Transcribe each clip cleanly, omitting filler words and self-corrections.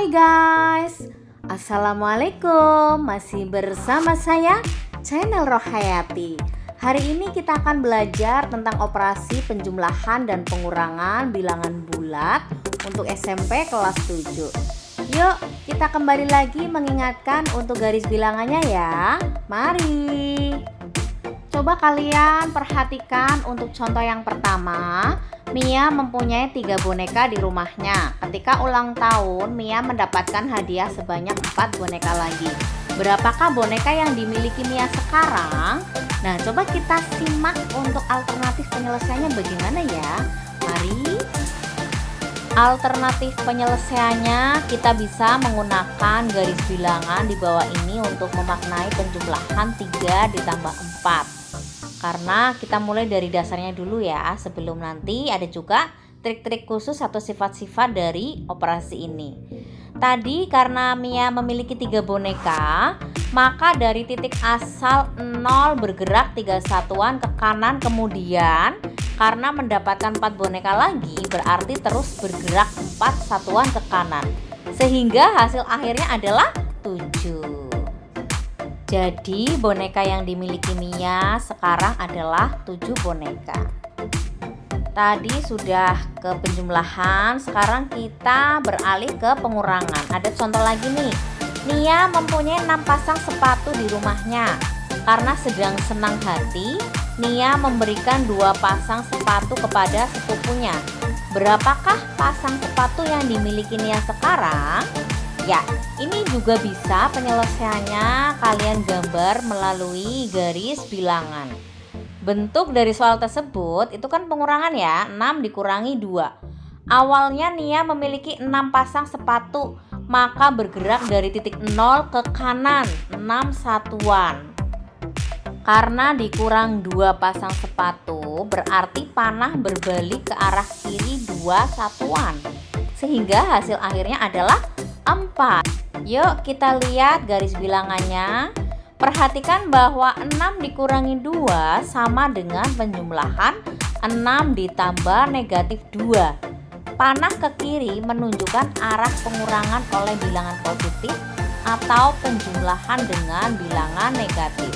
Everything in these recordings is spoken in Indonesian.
Hai guys, Assalamualaikum. Masih bersama saya, channel Rohayati. Hari ini kita akan belajar tentang operasi penjumlahan dan pengurangan bilangan bulat untuk SMP kelas 7. Yuk, kita kembali lagi mengingatkan untuk garis bilangannya ya. Mari. Coba kalian perhatikan untuk contoh yang pertama. Mia mempunyai 3 boneka di rumahnya. Ketika ulang tahun, Mia mendapatkan hadiah sebanyak 4 boneka lagi. Berapakah boneka yang dimiliki Mia sekarang? Nah, coba kita simak untuk alternatif penyelesaiannya bagaimana ya. Mari. Alternatif penyelesaiannya kita bisa menggunakan garis bilangan di bawah ini untuk memaknai penjumlahan 3 ditambah 4. Karena kita mulai dari dasarnya dulu ya, sebelum nanti ada juga trik-trik khusus atau sifat-sifat dari operasi ini. Tadi karena Mia memiliki 3 boneka, maka dari titik asal 0 bergerak 3 satuan ke kanan, kemudian karena mendapatkan 4 boneka lagi berarti terus bergerak 4 satuan ke kanan, sehingga hasil akhirnya adalah 7. Jadi boneka yang dimiliki Mia sekarang adalah 7 boneka. Tadi sudah ke penjumlahan, sekarang kita beralih ke pengurangan. Ada contoh lagi nih. Mia mempunyai 6 pasang sepatu di rumahnya. Karena sedang senang hati, Mia memberikan 2 pasang sepatu kepada sepupunya. Berapakah pasang sepatu yang dimiliki Mia sekarang? Ya, ini juga bisa penyelesaiannya kalian gambar melalui garis bilangan. Bentuk dari soal tersebut itu kan pengurangan ya, 6 dikurangi 2. Awalnya Nia memiliki 6 pasang sepatu, maka bergerak dari titik 0 ke kanan 6 satuan. Karena dikurang 2 pasang sepatu, berarti panah berbalik ke arah kiri 2 satuan. Sehingga hasil akhirnya adalah 4. Yuk kita lihat garis bilangannya. Perhatikan bahwa 6 dikurangi 2 sama dengan penjumlahan 6 ditambah negatif 2. Panah ke kiri menunjukkan arah pengurangan oleh bilangan positif atau penjumlahan dengan bilangan negatif.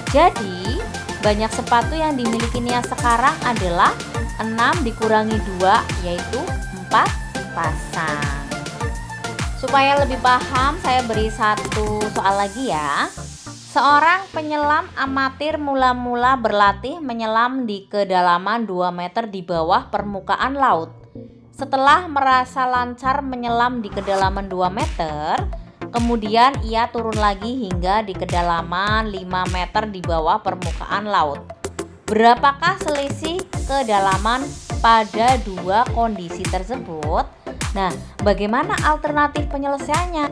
Jadi banyak sepatu yang dimiliki Nia sekarang adalah 6 dikurangi 2, yaitu 4 pasang. Supaya lebih paham, saya beri satu soal lagi ya. Seorang penyelam amatir mula-mula berlatih menyelam di kedalaman 2 meter di bawah permukaan laut. Setelah merasa lancar menyelam di kedalaman 2 meter, kemudian ia turun lagi hingga di kedalaman 5 meter di bawah permukaan laut. Berapakah selisih kedalaman pada 2 kondisi tersebut? Nah, bagaimana alternatif penyelesaiannya?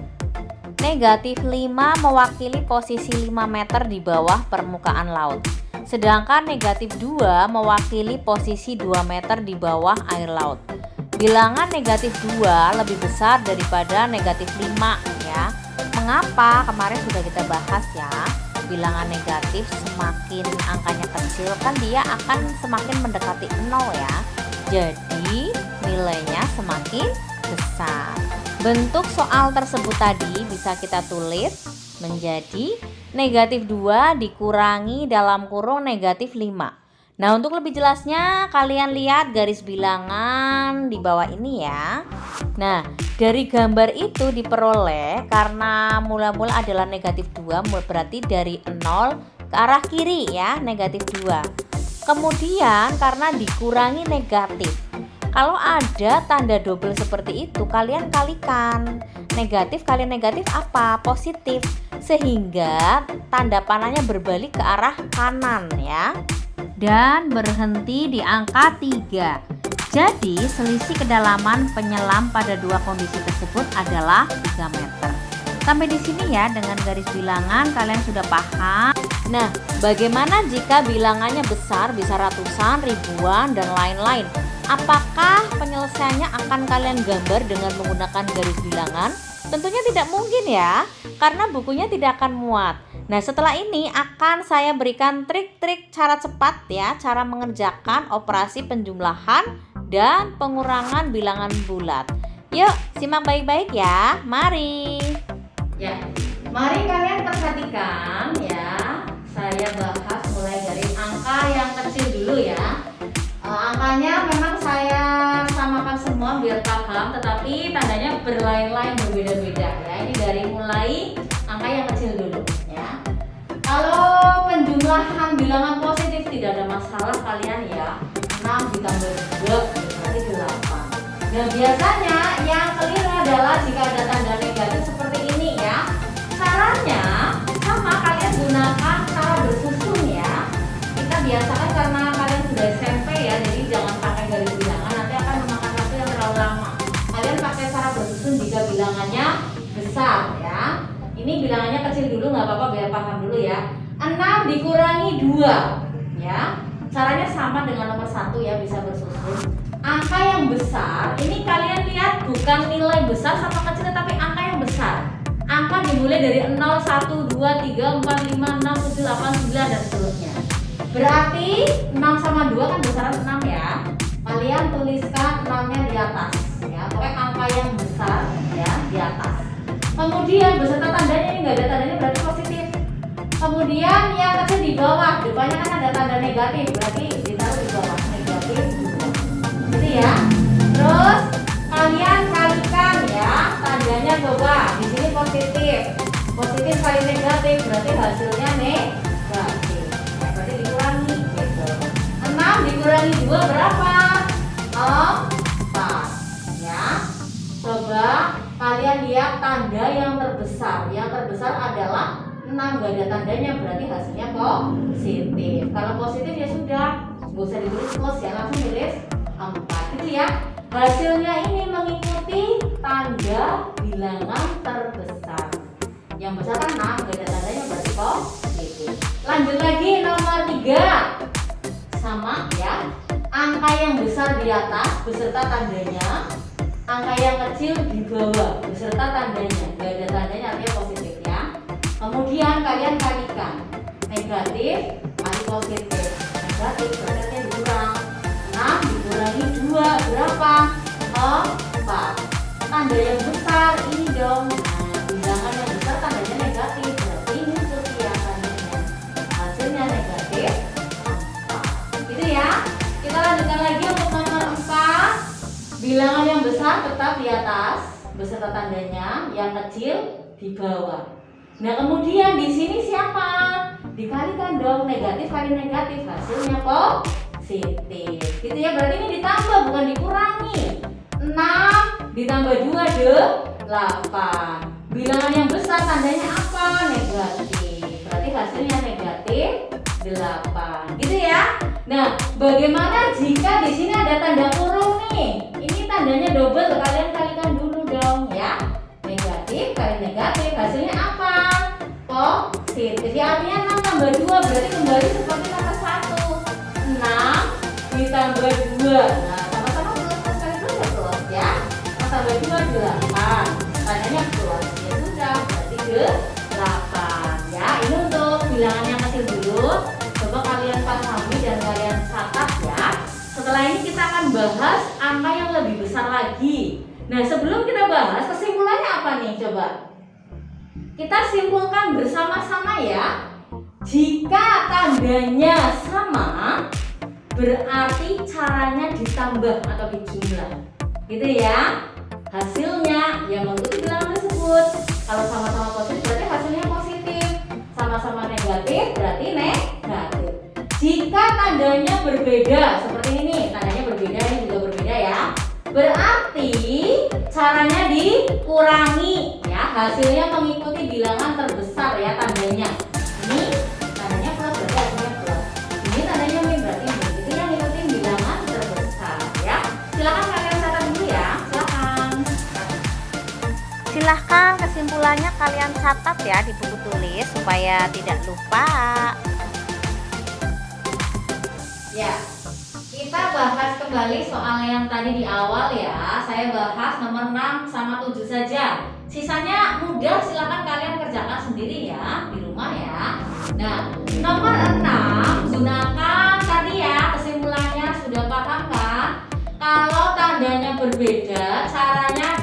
Negatif 5 mewakili posisi 5 meter di bawah permukaan laut. Sedangkan negatif 2 mewakili posisi 2 meter di bawah air laut. Bilangan negatif 2 lebih besar daripada negatif 5 ya. Mengapa? Kemarin sudah kita bahas ya. Bilangan negatif semakin angkanya kecil kan dia akan semakin mendekati 0 ya. Jadi nilainya semakin besar. Bentuk soal tersebut tadi bisa kita tulis menjadi negatif 2 dikurangi dalam kurung negatif 5. Nah, untuk lebih jelasnya kalian lihat garis bilangan di bawah ini ya. Nah, dari gambar itu diperoleh karena mula-mula adalah negatif 2, berarti dari 0 ke arah kiri ya, negatif 2. Kemudian karena dikurangi negatif. Kalau ada tanda double seperti itu, kalian kalikan. Negatif kali negatif apa? Positif. Sehingga tanda panahnya berbalik ke arah kanan ya. Dan berhenti di angka 3. Jadi selisih kedalaman penyelam pada 2 kondisi tersebut adalah 3 meter. Sampai di sini ya dengan garis bilangan kalian sudah paham. Nah, bagaimana jika bilangannya besar, bisa ratusan, ribuan, dan lain-lain? Apakah penyelesaiannya akan kalian gambar dengan menggunakan garis bilangan? Tentunya tidak mungkin ya, karena bukunya tidak akan muat. Nah, setelah ini akan saya berikan trik-trik cara cepat ya, cara mengerjakan operasi penjumlahan dan pengurangan bilangan bulat. Yuk, simak baik-baik ya. Mari. Ya, mari kalian perhatikan ya. Saya bahas mulai dari angka yang kecil dulu ya. Angkanya memang saya samakan semua biar paham, tetapi tandanya berlain-lain, berbeda-beda ya. Ini dari mulai angka yang kecil dulu ya. Kalau penjumlahan bilangan positif tidak ada masalah kalian ya. 6 ditambah 2 berarti 8. Nah, biasanya yang keliru adalah jika ada tanda negatif seperti ini ya. Caranya sama, kalian gunakan cara bersusun ya. Kita biasakan karena kalian sudah SMP ya, jadi jangan pakai garis bilangan, nanti akan memakan waktu yang terlalu lama. Kalian pakai cara bersusun jika bilangannya besar ya. Ini bilangannya kecil dulu, nggak apa-apa, biar paham dulu ya. 6 dikurangi 2 ya. Caranya sama dengan nomor 1 ya, bisa bersusun. Angka yang besar, ini kalian lihat bukan nilai besar sama kecil, tetapi angka yang besar. Angka dimulai dari 0, 1, 2, 3, 4, 5, 6, 7, 8, 9 dan seterusnya. Berarti 6 sama 2 kan besaran 6 ya. Kalian tuliskan 6-nya di atas ya. Pokoknya angka yang besar ya di atas. Kemudian beserta tandanya, ini nggak ada tandanya berarti positif. Kemudian yang kecil di bawah, depannya kan ada tanda negatif, berarti ditaruh di bawah, negatif 2. Gitu ya. Terus kalian kalikan ya, tandanya coba. Di sini positif. Positif kali negatif berarti hasilnya negatif. Nah, berarti dikurangi gitu. 6 dikurangi 2 berapa? 4. Ya. Coba kalian lihat tanda yang terbesar. Yang terbesar adalah 6, gak ada tandanya, berarti hasilnya positif. Kalau positif ya sudah, nggak usah ditulis plus ya, langsung tulis 4 gitu ya. Hasilnya ini mengikuti tanda bilangan terbesar. Yang besar kan 6, gak ada tandanya, berarti positif. Lanjut lagi nomor 3. Sama ya. Angka yang besar di atas beserta tandanya, angka yang kecil di bawah beserta tandanya. Gak ada tandanya artinya positif ya. Kemudian kalian kalikan. Negatif kali positif. Negatif berarti dikurang. 6 dikurangi 2 berapa? 4. Tanda yang besar ini dong. Nah, bilangan yang besar tandanya negatif, berarti ini seperti ya tandanya. Hasilnya negatif 4. Gitu ya. Kita lanjutkan lagi untuk nomor 4. Bilangan yang besar tetap di atas beserta tandanya, yang kecil di bawah. Nah, kemudian di sini siapa? Dikalikan dong, negatif kali negatif, hasilnya positif. Gitu ya, berarti ini ditambah bukan dikurangi. 6 ditambah 2 8. Bilangan yang besar tandanya apa? Negatif. Berarti hasilnya negatif 8. Gitu ya. Nah, bagaimana jika di sini ada tanda kurung nih? Ini tandanya double, kalian kalikan dulu dong ya. Negatif kali negatif, hasilnya apa? Positif. Ya, artinya 6 tambah 2 berarti kembali seperti nomor 1. 6 ditambah 2. Nah, sama-sama plus kali plus ya plus ya. 6 tambah 2 8. Tandanya plus. Ya sudah, berarti 8. Ya, ini untuk bilangan yang kecil dulu. Coba kalian pahami dan kalian catat ya. Setelah ini kita akan bahas angka yang lebih besar lagi. Nah, sebelum kita bahas kesimpulannya apa nih coba? Kita simpulkan bersama-sama ya. Jika tandanya sama, berarti caranya ditambah atau dijumlah. Gitu ya. Hasilnya yang mengikuti bilangan tersebut. Kalau sama-sama positif berarti hasilnya positif. Sama-sama negatif berarti negatif. Jika tandanya berbeda seperti ini, tandanya berbeda, ini juga berbeda ya. Berarti caranya dikurangi ya, hasilnya mengikuti bilangan terbesar ya tandanya. Ini tandanya plus berarti hasilnya plus. Ini tandanya min berarti min. Itu yang ngikutin bilangan terbesar ya. Silakan kalian catat dulu ya. Silahkan kesimpulannya kalian catat ya di buku tulis supaya tidak lupa. Ya, kita bahas kembali soal yang tadi di awal ya. Saya bahas nomor 6 sama 7 saja. Sisanya mudah, silakan kalian kerjakan sendiri ya di rumah ya. Nah, nomor 6 gunakan tadi ya, kesimpulannya sudah paham kan? Kalau tandanya berbeda, caranya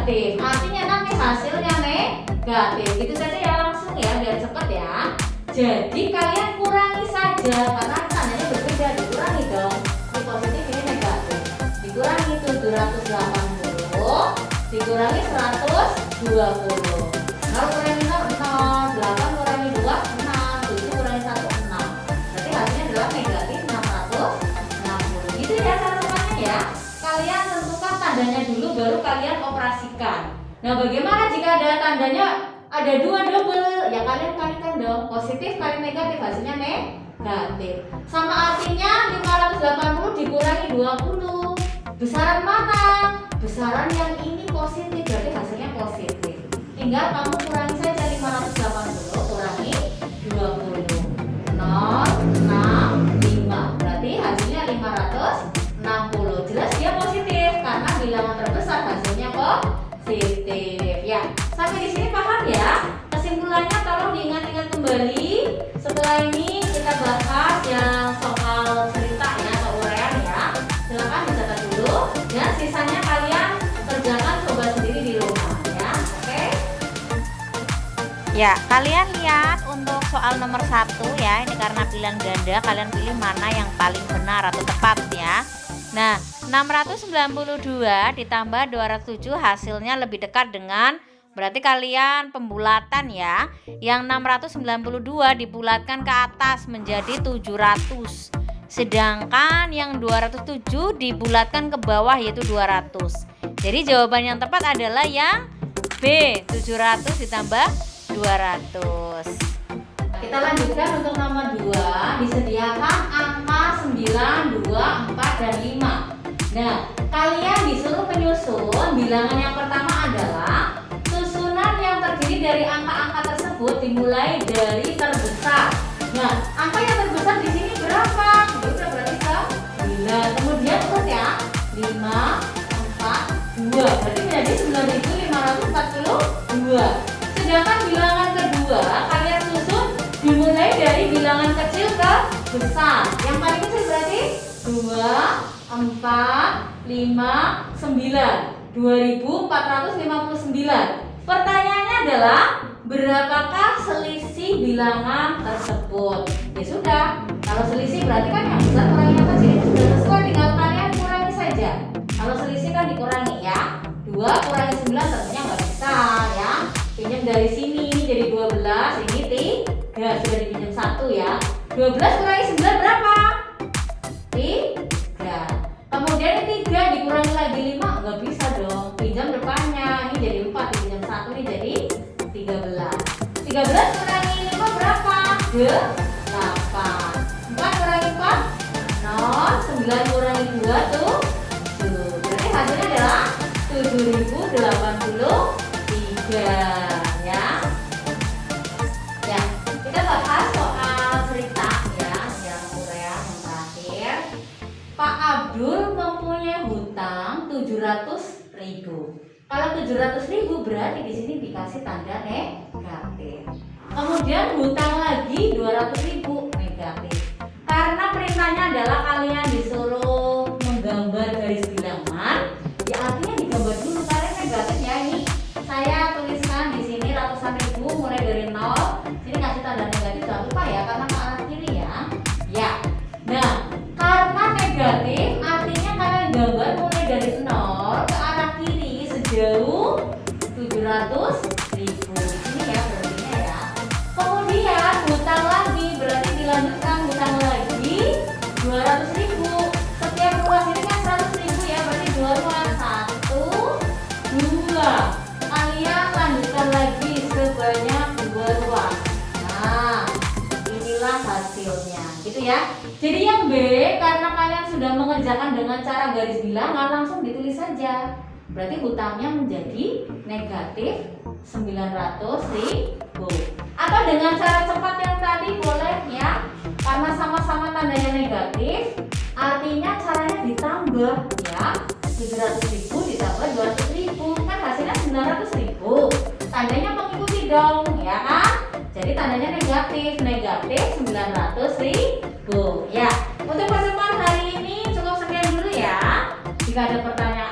negatif. Artinya nanti hasilnya negatif. Gitu saja ya, langsung ya biar cepat ya. Jadi kalian kurangi saja karena tandanya berbeda, dikurangi dong. Ini positif, ini negatif. Dikurangi 780 dikurangi 120. Kalau kurangi 0, 8 kurangi 2, 6, 7 kurangi 1, 6. Berarti hasilnya adalah negatif 660. Gitu ya cara caranya ya. Kalian tentukan tandanya dulu baru kalian operasikan. Nah, bagaimana jika ada tandanya ada 2 double? Ya kalian kalikan dong. Positif kali negatif hasilnya negatif. Sama artinya 580 dikurangi 20. Besaran mana? Besaran yang ini positif, berarti hasilnya positif. Tinggal kamu kurangi saja 580 kurangi 20. 0, 6, 5. Berarti hasilnya 560. Jelas dia positif karena bilangan terbesar hasilnya positif. Ya, sampai di sini paham ya? Kesimpulannya tolong diingat-ingat kembali. Setelah ini kita bahas yang soal cerita ya atau uraian ya. Silakan dicatat dulu dan sisanya kalian kerjakan coba sendiri di rumah ya. Oke? Ya, kalian lihat untuk soal nomor 1 ya. Ini karena pilihan ganda, kalian pilih mana yang paling benar atau tepat ya. Nah, 692 ditambah 207 hasilnya lebih dekat dengan, berarti kalian pembulatan ya. Yang 692 dibulatkan ke atas menjadi 700. Sedangkan yang 207 dibulatkan ke bawah yaitu 200. Jadi jawaban yang tepat adalah yang B, 700 ditambah 200. Kita lanjutkan untuk nomor 2. Disediakan angka 9, 2, 4, dan 5. Nah, kalian disuruh menyusun. Bilangan yang pertama adalah susunan yang terdiri dari angka-angka tersebut dimulai dari terbesar. Nah, angka yang terbesar di sini berapa? Udah berarti 9. Kemudian terus ya 5, 4, 2. Berarti menjadi 9.542. Sedangkan bilangan kedua kalian susun dimulai dari bilangan kecil ke besar. Yang paling kecil berarti 2, 4, 5, 9. 2459. Pertanyaannya adalah berapakah selisih bilangan tersebut? Ya sudah, kalau selisih berarti kan yang besar kurangi yang kecil, itu sudah sesuai, tinggal kalian kurangi saja. Kalau selisih kan dikurangi ya. 2 kurangi 9 tentunya nggak bisa ya. Pinjam dari sini ini jadi 12, ini 3, sudah dipinjam 1 ya. 12 kurangi 9 berapa? 3. Kemudian ini 3 dikurangi lagi 5, nggak bisa dong. Pinjam depannya, ini jadi 4, dipinjam 1, ini jadi 13. 13 kurangi 5 berapa? 8. 4 kurangi 4? 0. 9 kurangi 2 tuh 7. Berarti hasilnya adalah 7083 ya. Ya, kita bahas soal cerita ya, yang uraian yang terakhir. Pak Abdul mempunyai hutang 700.000. Kalau 700.000 berarti di sini dikasih tanda negatif. Kemudian hutang lagi 200.000 negatif. Karena perintahnya adalah kalian disuruh menggambar garis bilangan, ya artinya digambar dulu kalian negatif ya. Ini saya tuliskan di sini ratusan ribu mulai dari 0. Sini kasih tanda negatif, jangan lupa ya karena ke arah kiri ya. Ya. Nah, karena negatif artinya kalian gambar mulai dari 0 ke arah kiri sejauh 700.000. Di sini ya berarti ya. Kemudian hutang lagi berarti dilanjutkan hutang lagi 200.000. Setiap ruas ini kan 100.000 ya, berarti 2 ruas 1, 2. Kalian lanjutkan lagi sebanyak 2 ruas. Nah, inilah hasilnya, gitu ya. Jadi yang B, karena kalian sudah mengerjakan dengan cara garis bilangan, langsung ditulis saja. Berarti hutangnya menjadi negatif 900.000. Atau dengan cara cepat yang tadi boleh ya. Karena sama-sama tandanya negatif, artinya caranya ditambah ya. 700.000 ditambah 200.000 kan hasilnya 900.000. Tandanya mengikuti dong ya kan? Jadi tandanya negatif 900.000 ya. Untuk pertemuan hari ini cukup sekian dulu ya. Jika ada pertanyaan